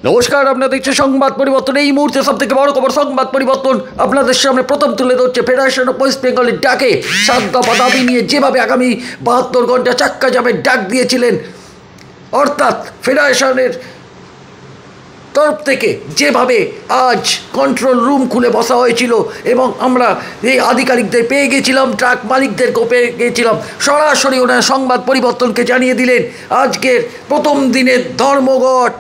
নমস্কার, আপনারা দেখছেন সংবাদ পরিবর্তন। এই মুহূর্তে সব থেকে বড় খবর সংবাদ পরিবর্তন আপনাদের সামনে প্রথম তুলে ধরছে। ফেডারেশন অফ ওয়েস্ট বেঙ্গলের ডাকে 7 দফা দাবি নিয়ে যেভাবে আগামী 72 ঘন্টা চাক্কা জামের ডাক দিয়েছিলেন, অর্থাৎ ফেডারেশনের তরফ থেকে যেভাবে আজ কন্ট্রোল রুম খুলে বসা হয়েছিল এবং আমরা এই আধিকারিকদের পেয়ে গেছিলাম, ট্রাক মালিকদেরকেও পেয়ে গেছিলাম, সরাসরি ওনারা সংবাদ পরিবর্তনকে জানিয়ে দিলেন আজকের প্রথম দিনের ধর্মঘট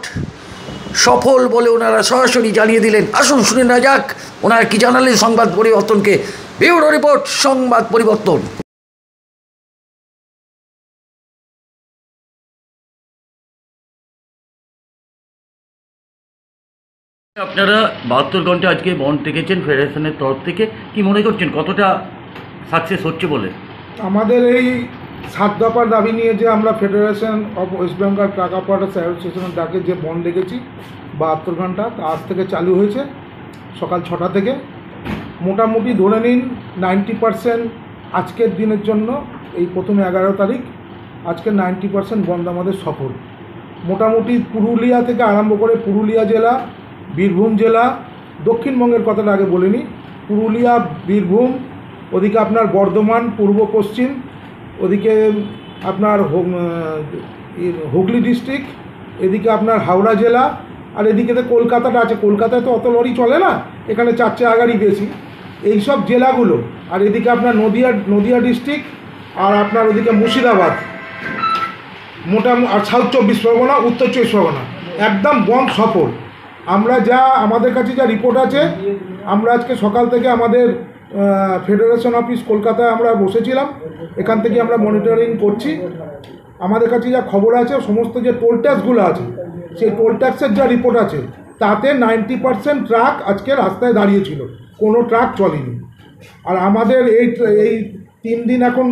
সফল বলে ওনারা সরাসরি জানিয়ে দিলেন। আসুন শুনে না যাক ওনারা কি জানালেন সংবাদ পরিবর্তনকে। ব্যুরো রিপোর্ট, সংবাদ পরিবর্তন। আপনারা 72 ঘন্টা আজকে বন্ধ রেখেছেন ফেডারেশনের তরফ থেকে, কি মনে করছেন কতটা সাকসেস হচ্ছে বলে? আমাদের এই 7 দফার দাবি নিয়ে যে আমরা federation of West Bengal truck operators অ্যাসোসিয়েশনের ডাকে যে বন্ধ রেখেছি 72 ঘন্টা, তা আজ থেকে চালু হয়েছে সকাল 6টা থেকে। মোটামুটি ধরে নিন 90% আজকের দিনের জন্য, এই প্রথমে 11 তারিখ, আজকে 90% বন্ধ আমাদের সফল। মোটামুটি পুরুলিয়া থেকে আরম্ভ করে পুরুলিয়া জেলা, বীরভূম জেলা, দক্ষিণবঙ্গের কথাটা আগে বলিনি, পুরুলিয়া, বীরভূম, ওদিকে আপনার বর্ধমান পূর্ব পশ্চিম, ওদিকে আপনার হুগলি ডিস্ট্রিক্ট, এদিকে আপনার হাওড়া জেলা, আর এদিকে তো কলকাতাটা আছে। কলকাতায় তো অত লরি চলে না, এখানে 4 চাকা গাড়ি বেশি, এইসব জেলাগুলো। আর এদিকে আপনার নদিয়া ডিস্ট্রিক্ট, আর আপনার ওদিকে মুর্শিদাবাদ, আর সাউথ 24 পরগনা, উত্তর 24 পরগনা, একদম বন্ধ সফল। আমরা আমাদের কাছে যা রিপোর্ট আছে, আমরা আজকে সকাল থেকে আমাদের ফেডারেশন অফিস কলকাতায় আমরা বসেছিলাম, এখান থেকে আমরা মনিটরিং করছি। আমাদের কাছে যা খবর আছে, সমস্ত যে টোল ট্যাক্সগুলো আছে, সেই টোল ট্যাক্সের যা রিপোর্ট আছে, তাতে 90% ট্রাক আজকে রাস্তায় দাঁড়িয়েছিল, কোনো ট্রাক চলেনি। আর আমাদের এই 3 দিন এখন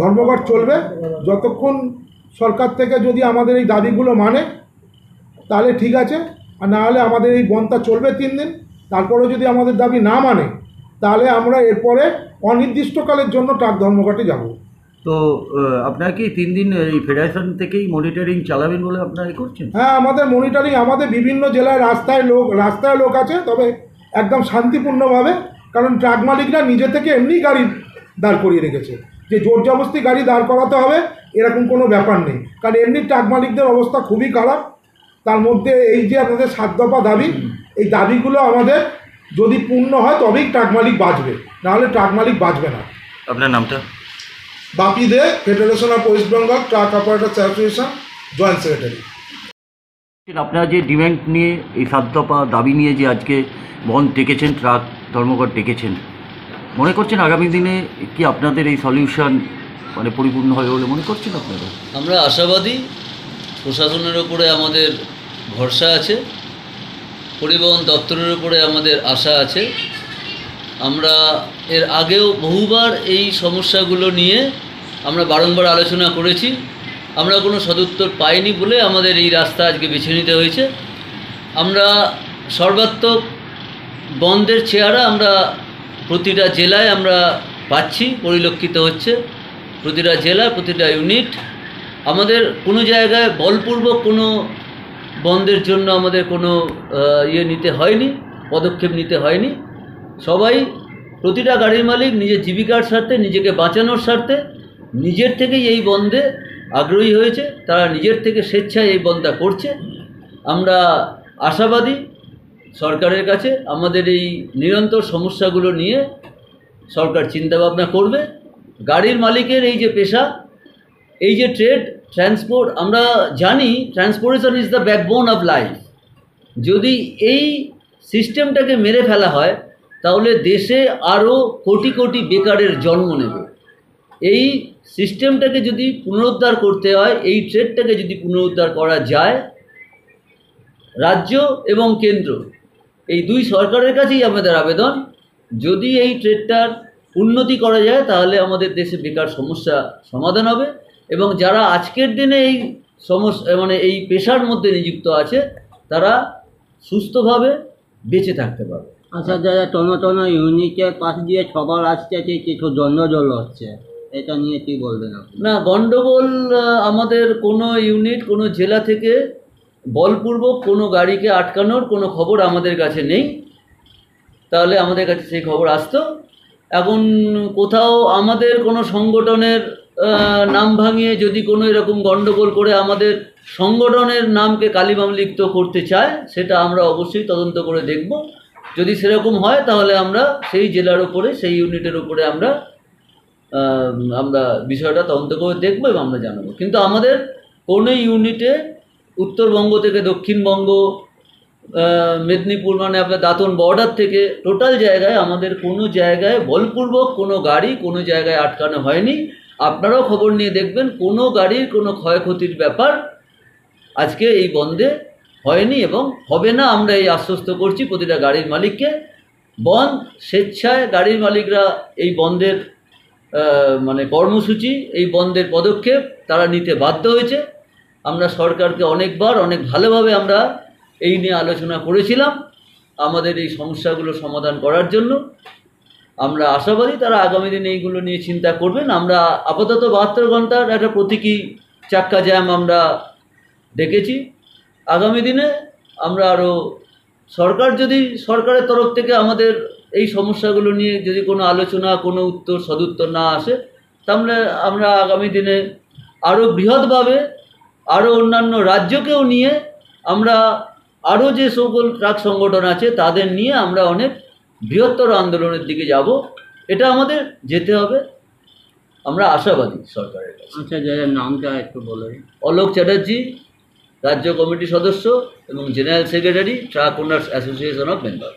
ধর্মঘট চলবে, যতক্ষণ সরকার থেকে যদি আমাদের এই দাবিগুলো মানে তাহলে ঠিক আছে, আর না হলে আমাদের এই বন্ধটা চলবে 3 দিন। তারপরে যদি আমাদের দাবি না মানে তাহলে আমরা এরপরে অনির্দিষ্টকালের জন্য ট্রাক ধর্মঘটে যাব। তো আপনারা কি 3 দিন এই ফেডারেশন থেকেই মনিটরিং চালাবেন বলে আপনারা করছেন? হ্যাঁ, আমাদের মনিটরিং, আমাদের বিভিন্ন জেলায় রাস্তায় লোক আছে, তবে একদম শান্তিপূর্ণভাবে। কারণ ট্রাক মালিকরা নিজে থেকে এমনি গাড়ি দাঁড় করিয়ে রেখেছে, যে জোর জবরদস্তি গাড়ি দাঁড় করাতে হবে এরকম কোনো ব্যাপার নেই। কারণ এমনি ট্রাক মালিকদের অবস্থা খুবই খারাপ। তার মধ্যে এই যে আপনাদের 7 দফা দাবি, এই দাবিগুলো আমাদের যদি পূর্ণ হয় তবেই ট্রাক মালিক বাঁচবে, নাহলে ট্রাক মালিক বাঁচবে না। আপনার নামটা? Bapi Dey, federation of West Bengal truck operators association, joint secretary. আপনারা যে ডিমান্ড নিয়ে এই 7 দফা দাবি নিয়ে যে আজকে বন্ধ ডেকেছেন, ট্রাক ধর্মঘট ডেকেছেন, মনে করছেন আগামী দিনে কি আপনাদের এই সলিউশন পরিপূর্ণ হবে বলে মনে করছেন আপনারা? আমরা আশাবাদী। প্রশাসনের উপরে আমাদের ভরসা আছে, পরিবহন দপ্তরের উপরে আমাদের আশা আছে। আমরা এর আগেও বহুবার এই সমস্যাগুলো নিয়ে আমরা বারংবার আলোচনা করেছি, আমরা কোনো সদুত্তর পাইনি বলে আমাদের এই রাস্তা আজকে বেছে নিতে হয়েছে। আমরা সর্বাত্মক বন্ধের চেহারা আমরা প্রতিটা জেলায় আমরা পাচ্ছি, পরিলক্ষিত হচ্ছে। প্রতিটা জেলা, প্রতিটা ইউনিট, আমাদের কোনো জায়গায় বলপূর্বক কোনো বন্ধের জন্য আমাদের কোনো নিতে হয়নি, পদক্ষেপ নিতে হয়নি। সবাই, প্রতিটা গাড়ির মালিক নিজের জীবিকার স্বার্থে, নিজেকে বাঁচানোর স্বার্থে নিজের থেকেই এই বন্ধে আগ্রহী হয়েছে, তারা নিজের থেকে স্বেচ্ছায় এই বন্ধটা করছে। আমরা আশাবাদী সরকারের কাছে। আমাদের এই নিরন্তর সমস্যাগুলো নিয়ে সরকার চিন্তাভাবনা করবে। গাড়ির মালিকের এই যে পেশা, এই যে ট্রেড, ট্রান্সপোর্ট, আমরা জানি transportation is the backbone of life. যদি এই সিস্টেমটাকে মেরে ফেলা হয় তাহলে দেশে আরও কোটি কোটি বেকারের জন্ম নেবে। এই সিস্টেমটাকে যদি পুনরুদ্ধার করতে হয়, এই ট্রেডটাকে যদি পুনরুদ্ধার করা যায়, রাজ্য এবং কেন্দ্র এই 2 সরকারের কাছেই আমাদের আবেদন, যদি এই ট্রেডটার উন্নতি করা যায় তাহলে আমাদের দেশে বেকার সমস্যা সমাধান হবে এবং যারা আজকের দিনে এই সমস্যা এই পেশার মধ্যে নিযুক্ত আছে তারা সুস্থভাবে বেঁচে থাকতে পারবে। আচ্ছা, যারা টনো ইউনিটের পাশ দিয়ে সবার আসছে, কিছু গন্ডগোল হচ্ছে, এটা নিয়ে কি বলবেন আপনি? না, গন্ডগোল আমাদের কোনো ইউনিট, কোনো জেলা থেকে বলপূর্বক কোনো গাড়িকে আটকানোর কোনো খবর আমাদের কাছে নেই, তাহলে আমাদের কাছে সেই খবর আসতো। এখন কোথাও আমাদের কোনো সংগঠনের নাম ভাঙিয়ে যদি কোনো এরকম গণ্ডগোল করে আমাদের সংগঠনের নামকে কালিমালিপ্ত করতে চায়, সেটা আমরা অবশ্যই তদন্ত করে দেখব। যদি সেরকম হয় তাহলে আমরা সেই জেলার উপরে, সেই ইউনিটের উপরে আমরা বিষয়টা তদন্ত করে দেখবো এবং আমরা জানাবো। কিন্তু আমাদের কোনো ইউনিটে উত্তরবঙ্গ থেকে দক্ষিণবঙ্গ, মেদিনীপুর মানে আপনার দাঁতন বর্ডার থেকে টোটাল জায়গায় আমাদের কোনো জায়গায় বলপূর্বক কোনো গাড়ি কোনো জায়গায় আটকানো হয়নি। আপনারাও খবর নিয়ে দেখবেন কোনো গাড়ির কোনো ক্ষয়ক্ষতির ব্যাপার আজকে এই বন্ধে হয়নি এবং হবে না। আমরা এই আশ্বস্ত করছি প্রতিটা গাড়ির মালিককে। বন্ধ স্বেচ্ছায় গাড়ির মালিকরা এই বন্ধের মানে কর্মসূচি, এই বন্ধের পদক্ষেপ তারা নিতে বাধ্য হয়েছে। আমরা সরকারকে অনেকবার অনেক ভালোভাবে আমরা এই নিয়ে আলোচনা করেছিলাম আমাদের এই সমস্যাগুলো সমাধান করার জন্য। আমরা আশাবাদী তারা আগামী দিনে এইগুলো নিয়ে চিন্তা করবেন। আমরা আপাতত 72 ঘন্টার একটা প্রতীকী চাক্কা জ্যাম আমরা ডেকেছি। আগামী দিনে আমরা আরও সরকারের তরফ থেকে আমাদের এই সমস্যাগুলো নিয়ে যদি কোনো আলোচনা, কোনো উত্তর সদুত্তর না আসে, তাহলে আমরা আগামী দিনে আরও বৃহৎভাবে আরও অন্যান্য রাজ্যকেও নিয়ে আমরা আরও যে সকল ট্রাক সংগঠন আছে তাদের নিয়ে আমরা অনেক বৃহত্তর আন্দোলনের দিকে যাব। এটা আমাদের যেতে হবে, আমরা আশাবাদী সরকারের কাছে। আচ্ছা, যাদের নামটা একটু বলেন। অলোক চ্যাটার্জি, রাজ্য কমিটি সদস্য এবং general secretary, truck owners association of Bengal.